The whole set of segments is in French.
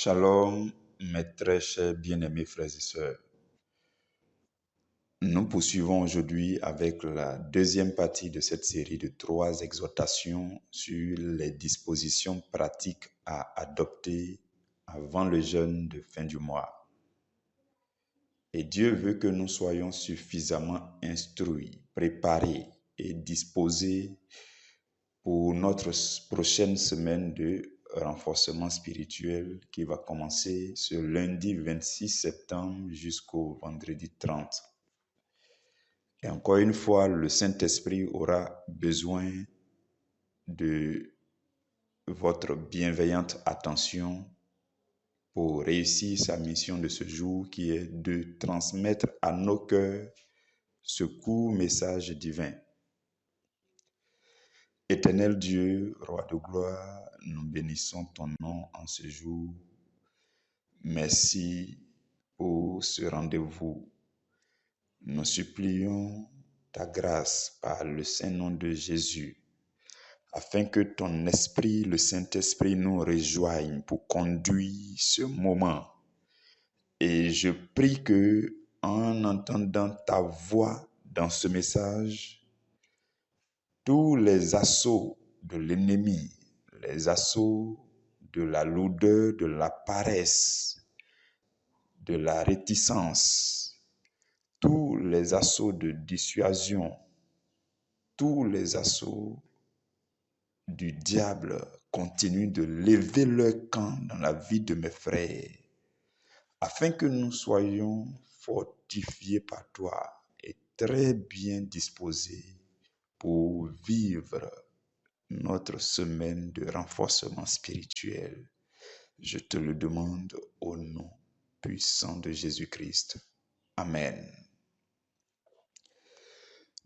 Shalom, mes très chers bien-aimés frères et sœurs. Nous poursuivons aujourd'hui avec la deuxième partie de cette série de 3 exhortations sur les dispositions pratiques à adopter avant le jeûne de fin du mois. Et Dieu veut que nous soyons suffisamment instruits, préparés et disposés pour notre prochaine semaine de renforcement spirituel qui va commencer ce lundi 26 septembre jusqu'au vendredi 30. Et encore une fois, le Saint-Esprit aura besoin de votre bienveillante attention pour réussir sa mission de ce jour qui est de transmettre à nos cœurs ce court message divin. Éternel Dieu, Roi de gloire, nous bénissons ton nom en ce jour. Merci pour ce rendez-vous. Nous supplions ta grâce par le saint nom de Jésus, afin que ton esprit, le Saint-Esprit, nous rejoigne pour conduire ce moment. Et je prie que, en entendant ta voix dans ce message, tous les assauts de l'ennemi, les assauts de la lourdeur, de la paresse, de la réticence, tous les assauts de dissuasion, tous les assauts du diable continuent de lever leur camp dans la vie de mes frères, afin que nous soyons fortifiés par toi et très bien disposés pour vivre notre semaine de renforcement spirituel. Je te le demande au nom puissant de Jésus-Christ. Amen.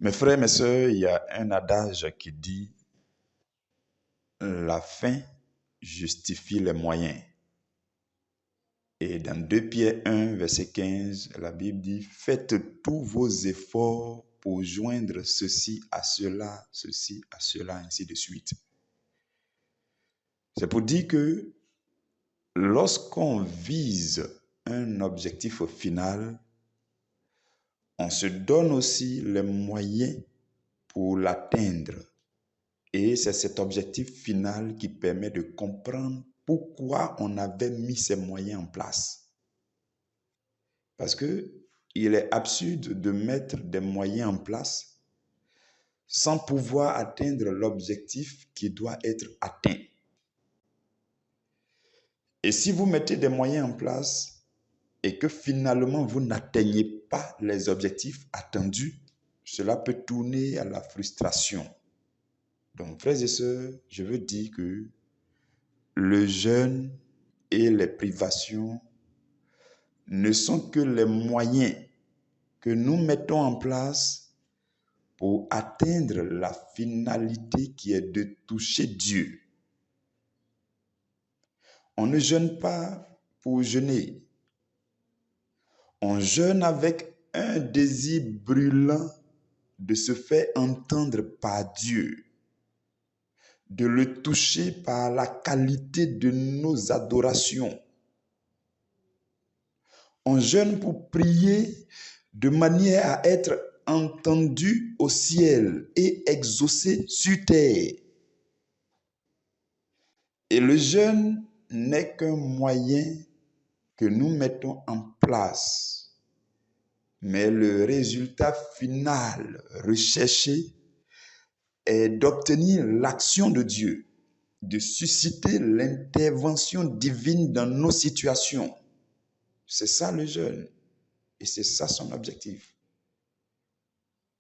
Mes frères, mes sœurs, il y a un adage qui dit « La fin justifie les moyens ». Et dans 2 Pierre 1, verset 15, la Bible dit « Faites tous vos efforts pour joindre ceci à cela, ainsi de suite. » C'est pour dire que lorsqu'on vise un objectif final, on se donne aussi les moyens pour l'atteindre. Et c'est cet objectif final qui permet de comprendre pourquoi on avait mis ces moyens en place. Parce qu'il est absurde de mettre des moyens en place sans pouvoir atteindre l'objectif qui doit être atteint. Et si vous mettez des moyens en place et que finalement vous n'atteignez pas les objectifs attendus, cela peut tourner à la frustration. Donc, frères et sœurs, je veux dire que le jeûne et les privations ne sont que les moyens que nous mettons en place pour atteindre la finalité qui est de toucher Dieu. On ne jeûne pas pour jeûner. On jeûne avec un désir brûlant de se faire entendre par Dieu, de le toucher par la qualité de nos adorations. On jeûne pour prier de manière à être entendu au ciel et exaucé sur terre. Et le jeûne n'est qu'un moyen que nous mettons en place. Mais le résultat final recherché est d'obtenir l'action de Dieu, de susciter l'intervention divine dans nos situations. C'est ça le jeûne. Et c'est ça son objectif.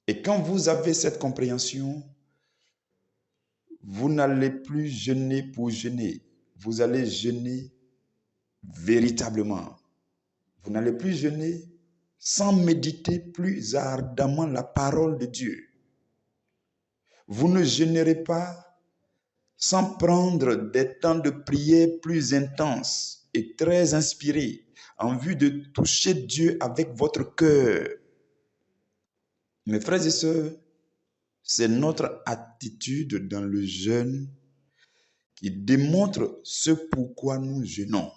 Et quand vous avez cette compréhension, vous n'allez plus jeûner pour jeûner. Vous allez jeûner véritablement. Vous n'allez plus jeûner sans méditer plus ardemment la parole de Dieu. Vous ne jeûnerez pas sans prendre des temps de prière plus intenses et très inspirés en vue de toucher Dieu avec votre cœur. Mes frères et sœurs, c'est notre attitude dans le jeûne qui démontre ce pourquoi nous jeûnons.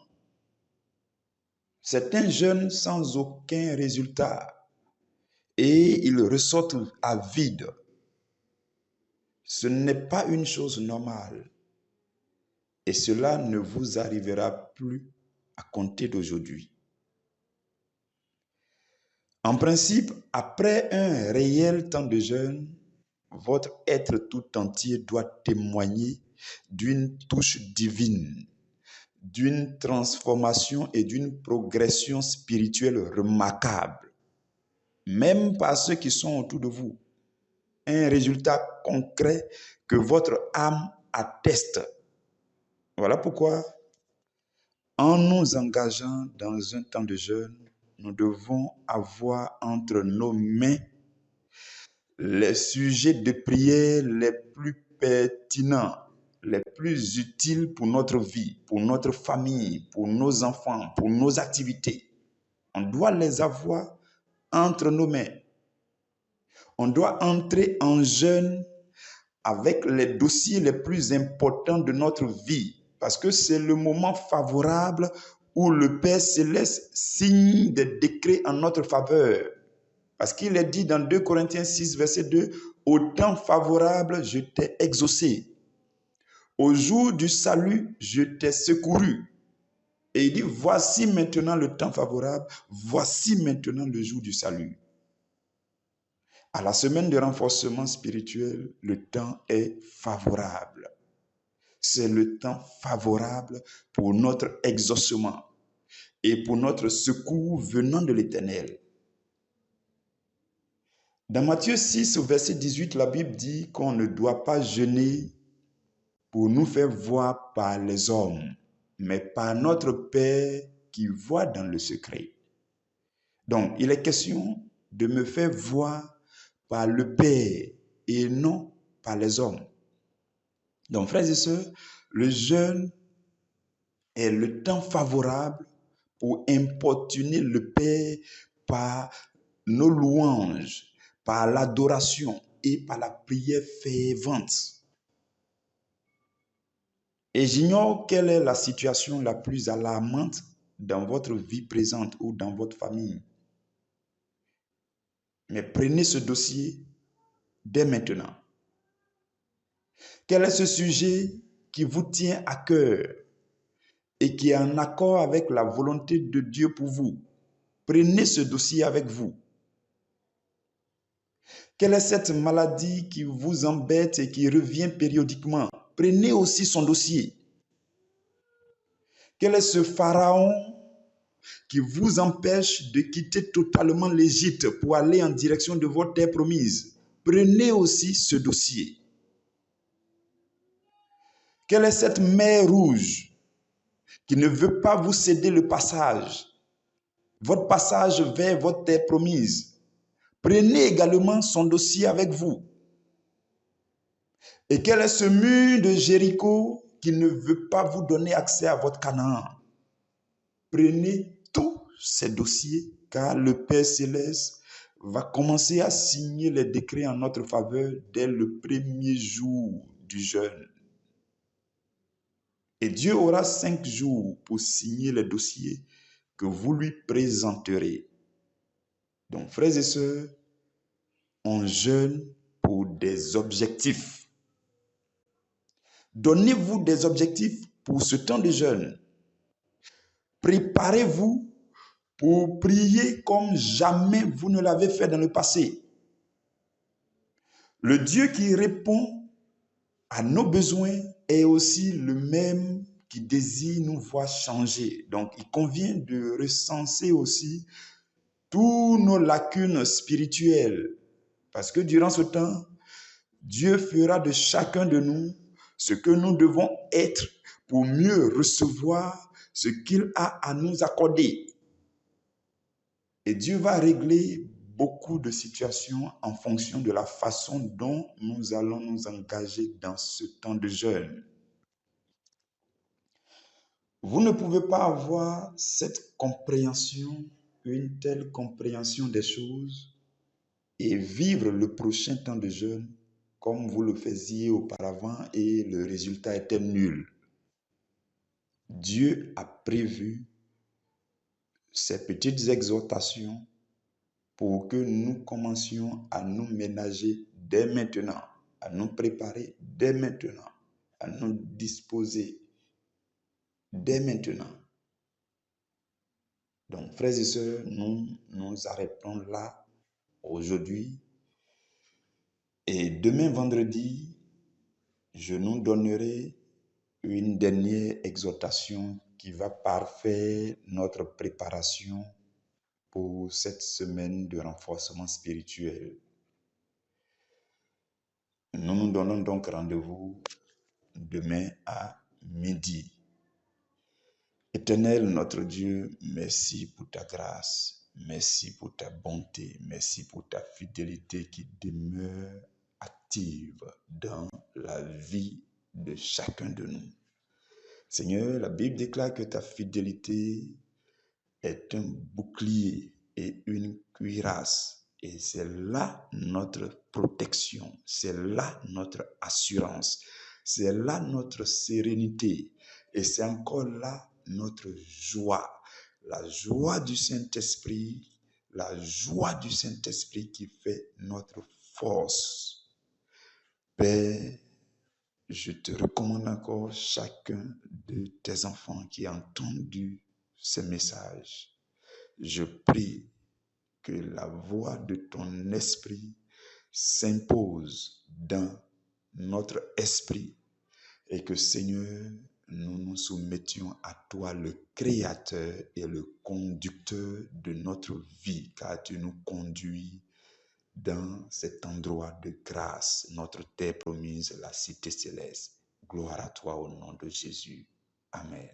Certains jeûnent sans aucun résultat et ils ressortent à vide. Ce n'est pas une chose normale et cela ne vous arrivera plus à compter d'aujourd'hui. En principe, après un réel temps de jeûne, votre être tout entier doit témoigner d'une touche divine, d'une transformation et d'une progression spirituelle remarquable, même par ceux qui sont autour de vous. Un résultat concret que votre âme atteste. Voilà pourquoi, en nous engageant dans un temps de jeûne, nous devons avoir entre nos mains les sujets de prière les plus pertinents, les plus utiles pour notre vie, pour notre famille, pour nos enfants, pour nos activités. On doit les avoir entre nos mains. On doit entrer en jeûne avec les dossiers les plus importants de notre vie, parce que c'est le moment favorable où le Père Céleste signe des décrets en notre faveur. Parce qu'il est dit dans 2 Corinthiens 6, verset 2, « Au temps favorable, je t'ai exaucé. Au jour du salut, je t'ai secouru. » Et il dit, voici maintenant le temps favorable, voici maintenant le jour du salut. À la semaine de renforcement spirituel, le temps est favorable. C'est le temps favorable pour notre exaucement et pour notre secours venant de l'Éternel. Dans Matthieu 6, verset 18, la Bible dit qu'on ne doit pas jeûner pour nous faire voir par les hommes, mais par notre Père qui voit dans le secret. Donc, il est question de me faire voir par le Père et non par les hommes. Donc, frères et sœurs, le jeûne est le temps favorable pour importuner le Père par nos louanges, par l'adoration et par la prière fervente. Et j'ignore quelle est la situation la plus alarmante dans votre vie présente ou dans votre famille. Mais prenez ce dossier dès maintenant. Quel est ce sujet qui vous tient à cœur et qui est en accord avec la volonté de Dieu pour vous? Prenez ce dossier avec vous. Quelle est cette maladie qui vous embête et qui revient périodiquement? Prenez aussi son dossier. Quel est ce pharaon qui vous empêche de quitter totalement l'Égypte pour aller en direction de votre terre promise? Prenez aussi ce dossier. Quelle est cette mer rouge qui ne veut pas vous céder le passage, votre passage vers votre terre promise? Prenez également son dossier avec vous. Et quel est ce mur de Jéricho qui ne veut pas vous donner accès à votre Canaan? Prenez tous ces dossiers, car le Père Céleste va commencer à signer les décrets en notre faveur dès le premier jour du jeûne. Et Dieu aura 5 jours pour signer les dossiers que vous lui présenterez. Donc, frères et sœurs, on jeûne pour des objectifs. Donnez-vous des objectifs pour ce temps de jeûne. Préparez-vous pour prier comme jamais vous ne l'avez fait dans le passé. Le Dieu qui répond à nos besoins est aussi le même qui désire nous voir changer. Donc, il convient de recenser aussi toutes nos lacunes spirituelles. Parce que durant ce temps, Dieu fera de chacun de nous ce que nous devons être pour mieux recevoir ce qu'il a à nous accorder. Et Dieu va régler beaucoup de situations en fonction de la façon dont nous allons nous engager dans ce temps de jeûne. Vous ne pouvez pas avoir cette compréhension, une telle compréhension des choses et vivre le prochain temps de jeûne comme vous le faisiez auparavant et le résultat était nul. Dieu a prévu ces petites exhortations pour que nous commencions à nous ménager dès maintenant, à nous préparer dès maintenant, à nous disposer dès maintenant. Donc, frères et sœurs, nous nous arrêtons là aujourd'hui. Et demain, vendredi, je nous donnerai une dernière exhortation qui va parfaire notre préparation pour cette semaine de renforcement spirituel. Nous nous donnons donc rendez-vous demain à midi. Éternel notre Dieu, merci pour ta grâce, merci pour ta bonté, merci pour ta fidélité qui demeure active dans la vie de chacun de nous. Seigneur, la Bible déclare que ta fidélité est un bouclier et une cuirasse. Et c'est là notre protection, c'est là notre assurance, c'est là notre sérénité et c'est encore là notre joie. La joie du Saint-Esprit, la joie du Saint-Esprit qui fait notre force. Père, je te recommande encore chacun de tes enfants qui a entendu ce message. Je prie que la voix de ton esprit s'impose dans notre esprit et que, Seigneur, nous nous soumettions à toi, le Créateur et le conducteur de notre vie, car tu nous conduis dans cet endroit de grâce, notre terre promise, la cité céleste. Gloire à toi au nom de Jésus. Amen.